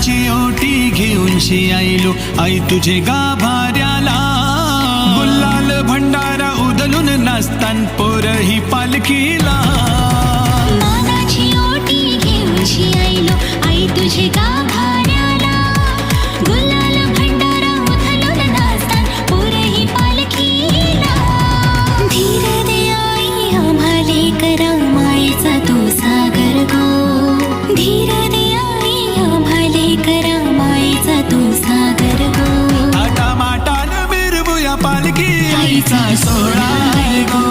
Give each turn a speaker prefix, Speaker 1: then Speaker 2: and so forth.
Speaker 1: नानाची ओटी घेऊनशी आईलो आई तुझे गाभाऱ्याला गुलाल भंडारा उधलून नाचतान पोरही पालखीला
Speaker 2: नानाची ओटी घेऊनशी आईलो आई तुझे गाभाऱ्याला गुलाल भंडारा उधलून नाचतान पोरही पालखीला धीर दे आई आम्हाले करा मायेचा तू सागर गो धीर दे आई आम्हाले करा मायेचा तू सागर गो
Speaker 1: आटा माटान मिरवूया पालखी आईचा सोहळा आहे गो